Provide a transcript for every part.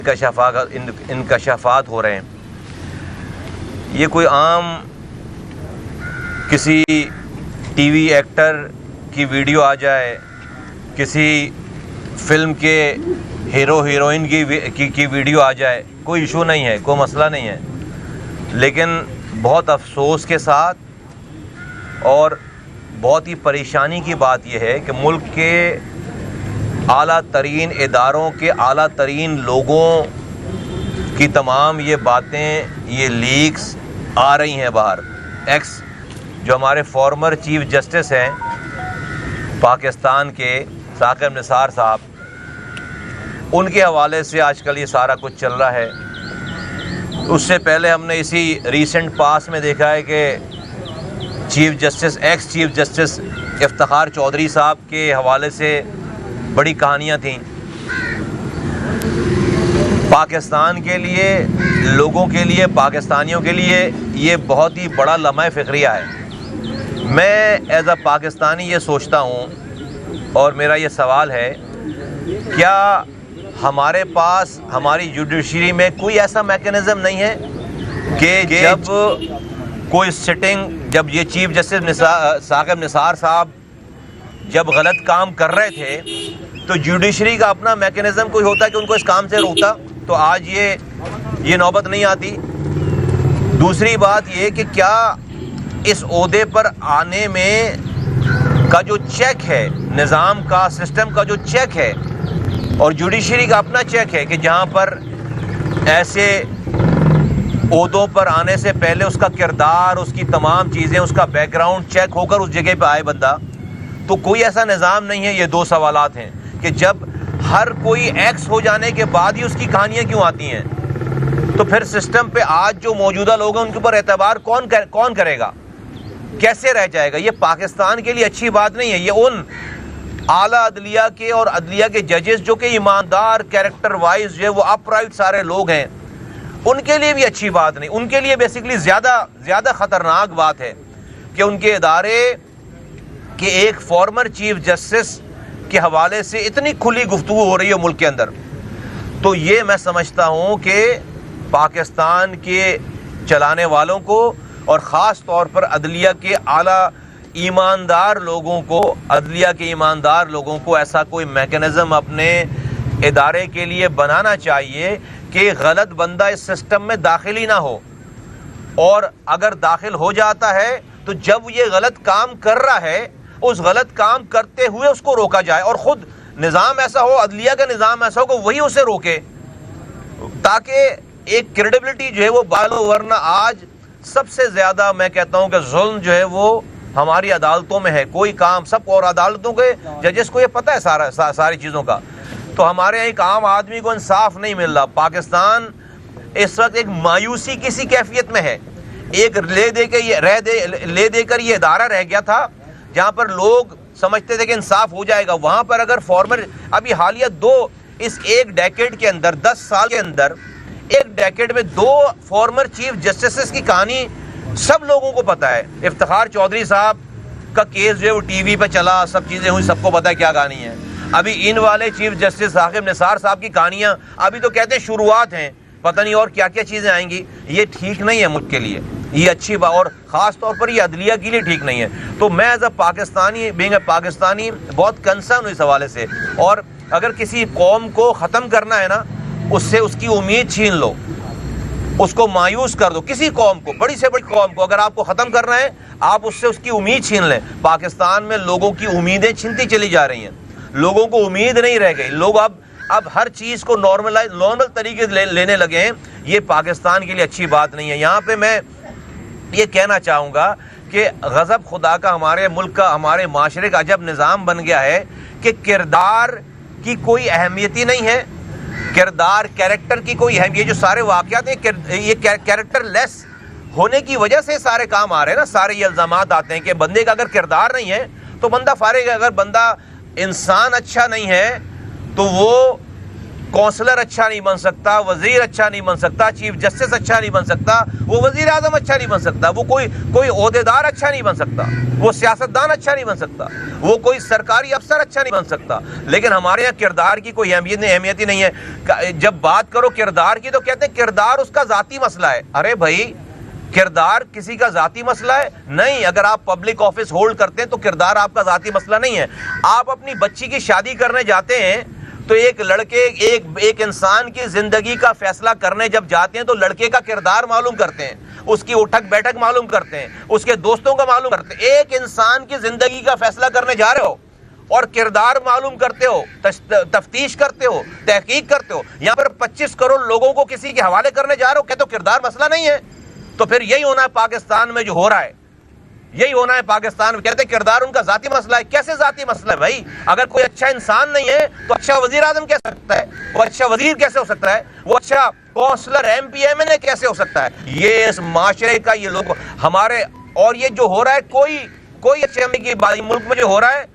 انکشافات ہو رہے ہیں. یہ کوئی عام کسی ٹی وی ایکٹر کی ویڈیو آ جائے, کسی فلم کے ہیرو ہیروئن کی ویڈیو آ جائے, کوئی ایشو نہیں ہے, کوئی مسئلہ نہیں ہے. لیکن بہت افسوس کے ساتھ اور بہت ہی پریشانی کی بات یہ ہے کہ ملک کے اعلیٰ ترین اداروں کے اعلیٰ ترین لوگوں کی تمام یہ باتیں, یہ لیکس آ رہی ہیں باہر. ایکس جو ہمارے فارمر چیف جسٹس ہیں پاکستان کے, ثاقب نثار صاحب, ان کے حوالے سے آج کل یہ سارا کچھ چل رہا ہے. اس سے پہلے ہم نے اسی ریسنٹ پاس میں دیکھا ہے کہ ex chief justice Iftikhar Chaudhry صاحب کے حوالے سے بڑی کہانیاں تھیں. پاکستان کے لیے, لوگوں کے لیے, پاکستانیوں کے لیے یہ بہت ہی بڑا لمحہ فخریہ ہے. میں ایز اے پاکستانی یہ سوچتا ہوں اور میرا یہ سوال ہے, کیا ہمارے پاس ہماری جوڈیشری میں کوئی ایسا میکینزم نہیں ہے کہ جب کوئی سٹنگ, جب یہ چیف جسٹس ثاقب نثار صاحب جب غلط کام کر رہے تھے تو جوڈیشری کا اپنا میکینزم کوئی ہوتا کہ ان کو اس کام سے روکتا, تو آج یہ نوبت نہیں آتی. دوسری بات یہ کہ کیا اس عہدے پر آنے میں کا جو چیک ہے, نظام کا, سسٹم کا جو چیک ہے, اور جوڈیشری کا اپنا چیک ہے کہ جہاں پر ایسے عہدوں پر آنے سے پہلے اس کا کردار, اس کی تمام چیزیں, اس کا بیک گراؤنڈ چیک ہو کر اس جگہ پہ آئے بندہ, تو کوئی ایسا نظام نہیں ہے. یہ دو سوالات ہیں کہ جب ہر کوئی ایکس ہو جانے کے بعد ہی اس کی کہانیاں کیوں آتی ہیں, تو پھر سسٹم پہ آج جو موجودہ لوگ ہیں ان کے اوپر اعتبار کون کرے گا, کیسے رہ جائے گا؟ یہ پاکستان کے لیے اچھی بات نہیں ہے. یہ ان اعلیٰ عدلیہ کے اور عدلیہ کے ججز جو کہ ایماندار, کیریکٹر وائز جو ہے وہ اپ رائٹ سارے لوگ ہیں, ان کے لیے بھی اچھی بات نہیں. ان کے لیے بیسیکلی زیادہ خطرناک بات ہے کہ ان کے ادارے کے ایک فارمر چیف جسٹس کے حوالے سے اتنی کھلی گفتگو ہو رہی ہے ملک کے اندر. تو یہ میں سمجھتا ہوں کہ پاکستان کے چلانے والوں کو اور خاص طور پر عدلیہ کے اعلیٰ ایماندار لوگوں کو, عدلیہ کے ایماندار لوگوں کو ایسا کوئی میکینزم اپنے ادارے کے لیے بنانا چاہیے کہ غلط بندہ اس سسٹم میں داخل ہی نہ ہو, اور اگر داخل ہو جاتا ہے تو جب یہ غلط کام کر رہا ہے اس غلط کام کرتے ہوئے اس کو روکا جائے, اور خود نظام ایسا ہو, عدلیہ کا نظام ایسا ہو کہ وہی اسے روکے, تاکہ ایک کریڈیبلٹی جو ہے وہ بالو. ورنہ آج سب سے زیادہ میں کہتا ہوں کہ ظلم جو ہے وہ ہماری عدالتوں میں ہے. کوئی کام سب کو, اور عدالتوں کے ججز کو یہ پتہ ہے ساری چیزوں کا, تو ہمارے ایک عام آدمی کو انصاف نہیں مل رہا. پاکستان اس وقت ایک مایوسی کسی کیفیت میں ہے. ایک لے دے کر یہ ادارہ رہ گیا تھا جہاں پر لوگ سمجھتے تھے کہ انصاف ہو جائے گا. وہاں پر اگر فارمر, ابھی حالیہ اس ایک ڈیکیڈ کے اندر, 10 سال کے اندر, ایک ڈیکیڈ میں 2 فارمر چیف جسٹسز کی کہانی سب لوگوں کو پتہ ہے. افتخار چودھری صاحب کا کیس جو ہے وہ ٹی وی پہ چلا, سب چیزیں ہوئی, سب کو پتہ ہے کیا کہانی ہے. ابھی ان والے چیف جسٹس ثاقب نثار صاحب کی کہانیاں ابھی تو کہتے ہیں شروعات ہیں, پتہ نہیں اور کیا کیا چیزیں آئیں گی. یہ ٹھیک نہیں ہے ملک کے لیے, یہ اچھی بات, اور خاص طور پر یہ عدلیہ کے لیے ٹھیک نہیں ہے. تو میں ایز اے پاکستانی بہت کنسرن ہوں اس حوالے سے. اور اگر کسی قوم کو ختم کرنا ہے نا, اس سے اس کی امید چھین لو, اس کو مایوس کر دو. کسی قوم کو, بڑی سے بڑی قوم کو اگر آپ کو ختم کرنا ہے, آپ اس سے اس کی امید چھین لیں. پاکستان میں لوگوں کی امیدیں چھنتی چلی جا رہی ہیں, لوگوں کو امید نہیں رہ گئی. لوگ اب ہر چیز کو نارمل طریقے سے لینے لگے ہیں. یہ پاکستان کے لیے اچھی بات نہیں ہے. یہاں پہ میں یہ کہنا چاہوں گا کہ غضب خدا کا ہمارے ملک کا, ہمارے معاشرے کا عجب نظام بن گیا ہے کہ کردار کی کوئی اہمیت ہی نہیں ہے. کردار, کیریکٹر کی کوئی اہمیت, یہ جو سارے واقعات ہیں یہ کیریکٹر لیس ہونے کی وجہ سے سارے کام آ رہے ہیں نا. سارے یہ الزامات آتے ہیں کہ بندے کا اگر کردار نہیں ہے تو بندہ فارغ ہے. اگر بندہ انسان اچھا نہیں ہے تو وہ کونسلر اچھا نہیں بن سکتا، وزیر اچھا نہیں بن سکتا، چیف جسٹس اچھا نہیں بن سکتا، وہ وزیر اعظم اچھا نہیں بن سکتا، وہ کوئی عہدیدار اچھا نہیں بن سکتا، وہ سیاستدان اچھا نہیں بن سکتا، وہ کوئی سرکاری افسر اچھا نہیں بن سکتا. لیکن ہمارے یہاں کردار کی کوئی اہمیت ہی نہیں ہے. جب بات کرو کردار کی تو کہتے ہیں کردار اس کا ذاتی مسئلہ ہے. ارے بھائی، کردار کسی کا ذاتی مسئلہ ہے؟ نہیں. اگر آپ پبلک آفس ہولڈ کرتے ہیں تو کردار آپ کا ذاتی مسئلہ نہیں ہے. آپ اپنی بچی کی شادی کرنے جاتے ہیں تو ایک لڑکے ایک انسان کی زندگی کا فیصلہ کرنے جب جاتے ہیں تو لڑکے کا کردار معلوم کرتے ہیں، اس کی اٹھک بیٹھک معلوم کرتے ہیں، اس کے دوستوں کا معلوم کرتے ہیں. ایک انسان کی زندگی کا فیصلہ کرنے جا رہے ہو اور کردار معلوم کرتے ہو، تفتیش کرتے ہو، تحقیق کرتے ہو. یہاں پر 25 کروڑ لوگوں کو کسی کے حوالے کرنے جا رہے ہو، کہتے ہو کردار مسئلہ نہیں ہے. تو پھر یہی ہونا ہے پاکستان میں جو ہو رہا ہے، یہی ہونا ہے پاکستان میں. کہتے ہیں کردار ان کا ذاتی مسئلہ ہے. کیسے ذاتی مسئلہ ہے بھائی؟ اگر کوئی اچھا انسان نہیں ہے تو اچھا وزیر اعظم کیسے ہو سکتا ہے؟ وہ اچھا وزیر کیسے ہو سکتا ہے؟ وہ اچھا councillor M P M N A کیسے ہو سکتا ہے؟ یہ اس معاشرے کا یہ لوگ ہمارے، اور یہ جو ہو رہا ہے کوئی اچھے کی بات ملک میں جو ہو رہا ہے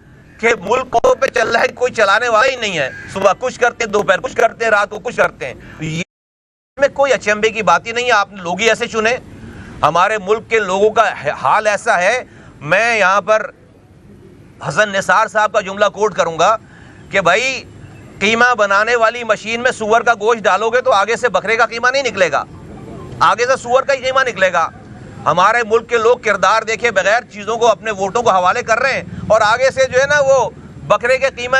کہ ملک پہ چل رہا ہے، کوئی چلانے والا ہی نہیں ہے. صبح کچھ کرتے ہیں، دوپہر کچھ کرتے ہیں، رات کو کچھ کرتے ہیں. یہ میں کوئی اچمبے کی بات ہی نہیں ہے. آپ نے لوگ ہی ایسے چنے. ہمارے ملک کے لوگوں کا حال ایسا ہے. میں یہاں پر حسن نثار صاحب کا جملہ کوٹ کروں گا کہ بھائی، قیمہ بنانے والی مشین میں سور کا گوشت ڈالو گے تو آگے سے بکرے کا قیمہ نہیں نکلے گا، آگے سے سور کا ہی قیمہ نکلے گا. ہمارے ملک کے لوگ کردار دیکھے بغیر چیزوں کو اپنے ووٹوں کو حوالے کر رہے ہیں اور آگے سے جو ہے نا وہ بکرے کے قیمہ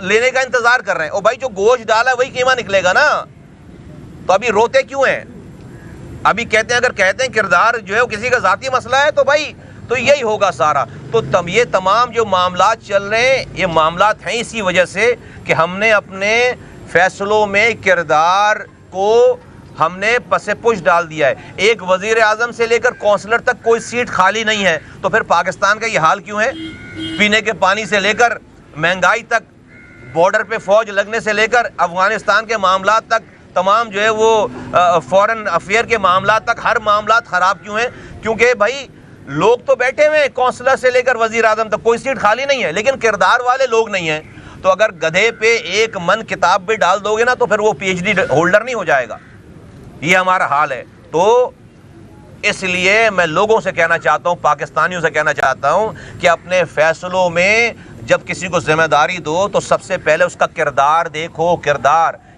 لینے کا انتظار کر رہے ہیں. اور بھائی جو گوشت ڈالا ہے وہی قیمہ نکلے گا نا. تو ابھی روتے کیوں ہیں؟ ابھی اگر کہتے ہیں کردار جو ہے وہ کسی کا ذاتی مسئلہ ہے تو بھائی تو یہی ہوگا سارا. تو یہ تمام جو معاملات چل رہے ہیں یہ معاملات ہیں اسی وجہ سے کہ ہم نے اپنے فیصلوں میں کردار کو ہم نے پس پش ڈال دیا ہے. ایک وزیر اعظم سے لے کر کونسلر تک کوئی سیٹ خالی نہیں ہے. تو پھر پاکستان کا یہ حال کیوں ہے؟ پینے کے پانی سے لے کر مہنگائی تک، بارڈر پہ فوج لگنے سے لے کر افغانستان کے معاملات تک، تمام جو ہے وہ فورن افیئر کے معاملات تک، ہر معاملات خراب کیوں ہیں؟ کیونکہ بھائی لوگ تو بیٹھے ہوئے ہیں، کونسلر سے لے کر وزیر اعظم تک کوئی سیٹ خالی نہیں ہے، لیکن کردار والے لوگ نہیں ہیں. تو اگر گدھے پہ ایک من کتاب بھی ڈال دو گے نا تو پھر وہ پی ایچ ڈی ہولڈر نہیں ہو جائے گا. یہ ہمارا حال ہے. تو اس لیے میں لوگوں سے کہنا چاہتا ہوں، پاکستانیوں سے کہنا چاہتا ہوں کہ اپنے فیصلوں میں جب کسی کو ذمہ داری دو تو سب سے پہلے اس کا کردار دیکھو،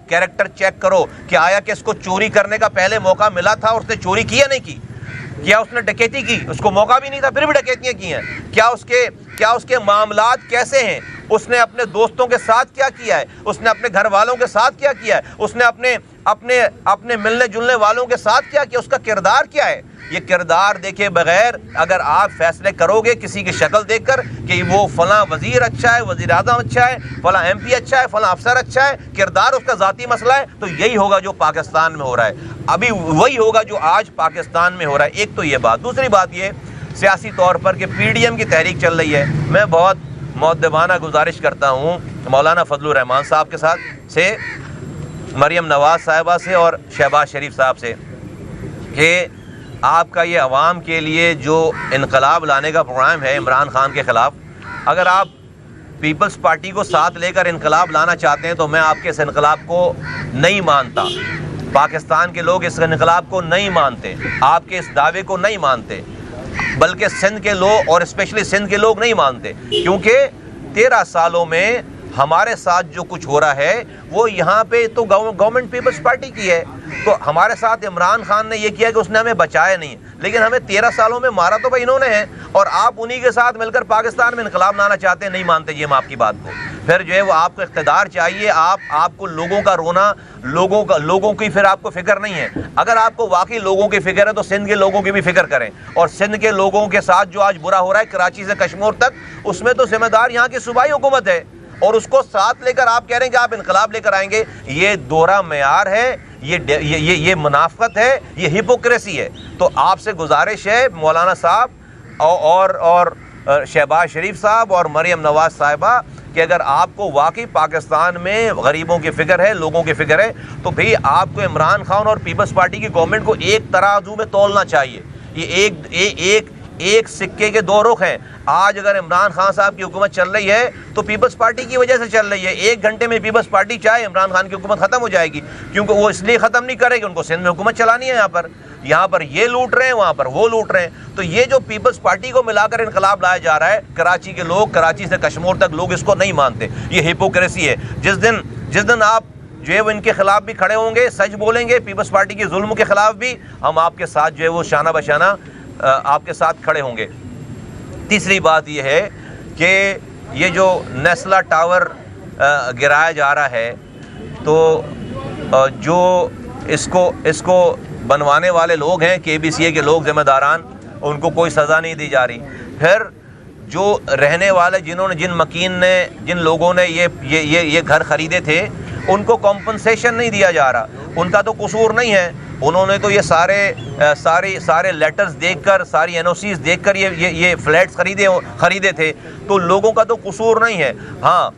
کیریکٹر چیک کرو کہ آیا کہ اس کو چوری کرنے کا پہلے موقع ملا تھا اور اس نے چوری کی یا نہیں کی؟ کیا اس نے ڈکیتی کی؟ اس کو موقع بھی نہیں تھا پھر بھی ڈکیتیاں کی ہیں. کیا اس کے معاملات کیسے ہیں؟ اس نے اپنے دوستوں کے ساتھ کیا کیا ہے؟ اس نے اپنے گھر والوں کے ساتھ کیا کیا ہے؟ اس نے اپنے ملنے جلنے والوں کے ساتھ کیا کیا؟ اس کا کردار کیا ہے؟ یہ کردار دیکھے بغیر اگر آپ فیصلے کرو گے کسی کی شکل دیکھ کر کہ وہ فلاں وزیر اچھا ہے، وزیر اعظم اچھا ہے، فلاں ایم پی اچھا ہے، فلاں افسر اچھا ہے، کردار اس کا ذاتی مسئلہ ہے، تو یہی ہوگا جو پاکستان میں ہو رہا ہے. ابھی وہی ہوگا جو آج پاکستان میں ہو رہا ہے. ایک تو یہ بات. دوسری بات یہ سیاسی طور پر کہ پی ڈی ایم کی تحریک چل رہی ہے. میں بہت مؤدبانہ گزارش کرتا ہوں مولانا فضل الرحمان صاحب کے ساتھ سے، مریم نواز صاحبہ سے اور شہباز شریف صاحب سے کہ آپ کا یہ عوام کے لیے جو انقلاب لانے کا پروگرام ہے عمران خان کے خلاف، اگر آپ پیپلز پارٹی کو ساتھ لے کر انقلاب لانا چاہتے ہیں تو میں آپ کے اس انقلاب کو نہیں مانتا. پاکستان کے لوگ اس انقلاب کو نہیں مانتے، آپ کے اس دعوے کو نہیں مانتے، بلکہ سندھ کے لوگ اور اسپیشلی سندھ کے لوگ نہیں مانتے. کیونکہ 13 سالوں میں ہمارے ساتھ جو کچھ ہو رہا ہے وہ یہاں پہ تو گورنمنٹ پیپلز پارٹی کی ہے. تو ہمارے ساتھ عمران خان نے یہ کیا کہ اس نے ہمیں بچایا نہیں، لیکن ہمیں 13 سالوں میں مارا تو بھائی انہوں نے ہے، اور آپ انہی کے ساتھ مل کر پاکستان میں انقلاب لانا چاہتے ہیں. نہیں مانتے جی ہم آپ کی بات کو. پھر جو ہے وہ آپ کو اقتدار چاہیے، آپ کو لوگوں کا رونا، لوگوں کی پھر آپ کو فکر نہیں ہے. اگر آپ کو واقعی لوگوں کی فکر ہے تو سندھ کے لوگوں کی بھی فکر کریں. اور سندھ کے لوگوں کے ساتھ جو آج برا ہو رہا ہے کراچی سے کشمیر تک، اس میں تو ذمہ دار یہاں کی صوبائی حکومت ہے، اور اس کو ساتھ لے کر آپ کہہ رہے ہیں کہ آپ انقلاب لے کر آئیں گے. یہ دوہرا معیار ہے، یہ منافقت ہے، یہ ہپوکریسی ہے. تو آپ سے گزارش ہے مولانا صاحب اور شہباز شریف صاحب اور مریم نواز صاحبہ کہ اگر آپ کو واقعی پاکستان میں غریبوں کی فکر ہے، لوگوں کی فکر ہے، تو بھی آپ کو عمران خان اور پیپلز پارٹی کی گورنمنٹ کو ایک ترازو میں تولنا چاہیے. یہ ایک سکے کے دو رخ ہیں. آج اگر عمران خان صاحب کی حکومت چل رہی ہے تو پیپلز پارٹی کی وجہ سے چل رہی ہے. 1 گھنٹے میں پیپلز پارٹی چاہے عمران خان کی حکومت ختم ہو جائے گی, کیونکہ وہ اس لیے ختم نہیں کرے گی, ان کو سندھ میں حکومت چلانی ہے. یہاں پر یہ لوٹ رہے ہیں, وہاں پر وہ لوٹ رہے ہیں. تو یہ جو پیپلز پارٹی کو ملا کر انقلاب لایا جا رہا ہے, کراچی کے لوگ, کراچی سے کشمیر تک لوگ اس کو نہیں مانتے. یہ ہپوکریسی ہے. جس دن آپ جو ہے وہ ان کے خلاف بھی کھڑے ہوں گے, سچ بولیں گے, پیپلز پارٹی کے ظلم کے خلاف بھی, ہم آپ کے ساتھ جو ہے وہ شانہ بشانہ آپ کے ساتھ کھڑے ہوں گے. تیسری بات یہ ہے کہ یہ جو نیسلا ٹاور گرایا جا رہا ہے, تو جو اس کو بنوانے والے لوگ ہیں, KBCA کے لوگ, ذمہ داران, ان کو کوئی سزا نہیں دی جا رہی. پھر جو رہنے والے جن لوگوں نے یہ گھر خریدے تھے, ان کو کمپنسیشن نہیں دیا جا رہا. ان کا تو قصور نہیں ہے, انہوں نے تو یہ سارے لیٹرز دیکھ کر, ساری NOCs دیکھ کر یہ فلیٹس خریدے تھے, تو لوگوں کا تو قصور نہیں ہے. ہاں,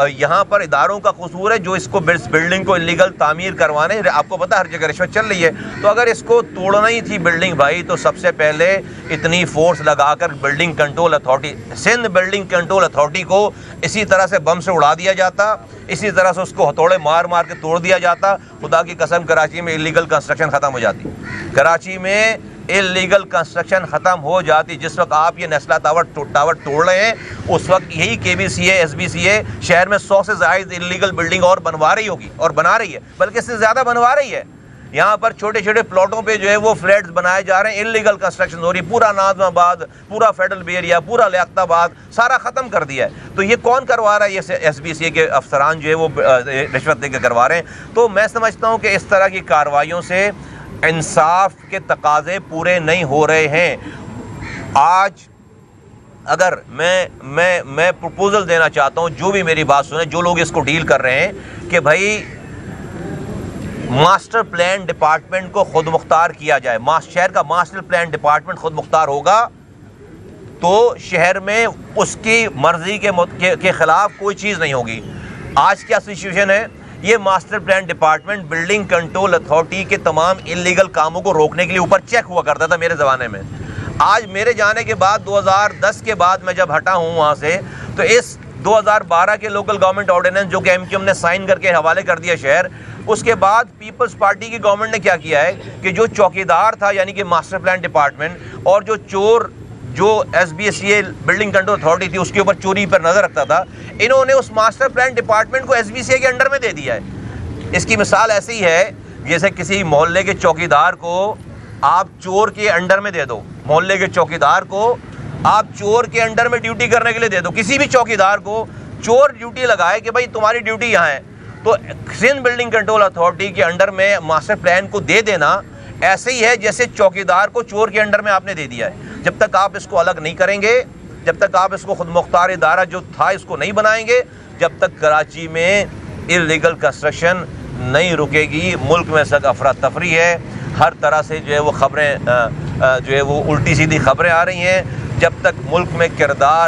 یہاں پر اداروں کا قصور ہے جو اس بلڈنگ کو انلیگل تعمیر کروانے. آپ کو پتہ ہر جگہ رشوت چل رہی ہے. تو اگر اس کو توڑنا ہی تھی بلڈنگ بھائی, تو سب سے پہلے اتنی فورس لگا کر building control authority, Sindh building control authority کو اسی طرح سے بم سے اڑا دیا جاتا, اسی طرح سے اس کو ہتھوڑے مار کے توڑ دیا جاتا. خدا کی قسم کراچی میں انلیگل کنسٹرکشن ختم ہو جاتی. کراچی میں انلیگل کنسٹرکشن ختم ہو جاتی. جس وقت آپ یہ نیسلا ٹاور توڑ رہے ہیں, اس وقت یہی KBCA SBCA شہر میں 100 سے زائد انلیگل بلڈنگ اور بنوا رہی ہوگی, اور بنا رہی ہے, بلکہ اس سے زیادہ بنوا رہی ہے. یہاں پر چھوٹے چھوٹے پلاٹوں پہ جو ہے وہ فلیٹس بنائے جا رہے ہیں, انلیگل کنسٹرکشن ہو رہی ہے. پورا ناظم آباد, پورا فیڈرل بیریا, پورا لیاقت آباد سارا ختم کر دیا ہے. تو یہ کون کروا رہا ہے؟ یہ SBCA کے افسران جو ہے وہ رشوت دے کے کروا رہے ہیں. تو میں سمجھتا ہوں کہ اس طرح کی کارروائیوں سے انصاف کے تقاضے پورے نہیں ہو رہے ہیں. آج اگر میں پروپوزل دینا چاہتا ہوں, جو بھی میری بات سنیں, جو لوگ اس کو ڈیل کر رہے ہیں, کہ بھائی ماسٹر پلان ڈپارٹمنٹ کو خود مختار کیا جائے. شہر کا ماسٹر پلان ڈپارٹمنٹ خود مختار ہوگا تو شہر میں اس کی مرضی کے خلاف کوئی چیز نہیں ہوگی. آج کیا سچویشن ہے؟ یہ master plan department building control authority کے تمام انلیگل کاموں کو روکنے کے لیے اوپر چیک ہوا کرتا تھا میرے زمانے میں. آج میرے جانے کے بعد 2010 کے بعد میں جب ہٹا ہوں وہاں سے, تو اس 2012 کے لوکل گورنمنٹ آرڈیننس جو کہ MQM نے سائن کر کے حوالے کر دیا شہر, اس کے بعد پیپلز پارٹی کی گورنمنٹ نے کیا کیا ہے کہ جو چوکیدار تھا, یعنی کہ ماسٹر پلان ڈپارٹمنٹ, اور جو چور جو SBCA بلڈنگ کنٹرول اتھارٹی تھی اس کے اوپر چوری پر نظر رکھتا تھا, انہوں نے اس ماسٹر پلان ڈپارٹمنٹ کو SBCA کے انڈر میں دے دیا ہے. اس کی مثال ایسی ہے جیسے کسی محلے کے چوکیدار کو آپ چور کے انڈر میں دے دو, محلے کے چوکیدار کو آپ چور کے انڈر میں ڈیوٹی کرنے کے لیے دے دو. کسی بھی چوکیدار کو چور ڈیوٹی لگائے کہ بھائی تمہاری ڈیوٹی یہاں ہے, تو سندھ بلڈنگ کنٹرول اتھارٹی کے انڈر میں ماسٹر پلان کو دے دینا ایسے ہی ہے جیسے چوکیدار کو چور کے انڈر میں آپ نے دے دیا ہے. جب تک آپ اس کو الگ نہیں کریں گے, جب تک آپ اس کو خود مختار ادارہ جو تھا اس کو نہیں بنائیں گے, جب تک کراچی میں انلیگل کنسٹرکشن نہیں رکے گی. ملک میں سخت افراتفری ہے, ہر طرح سے جو ہے وہ خبریں جو ہے وہ الٹی سیدھی خبریں آ رہی ہیں. جب تک ملک میں کردار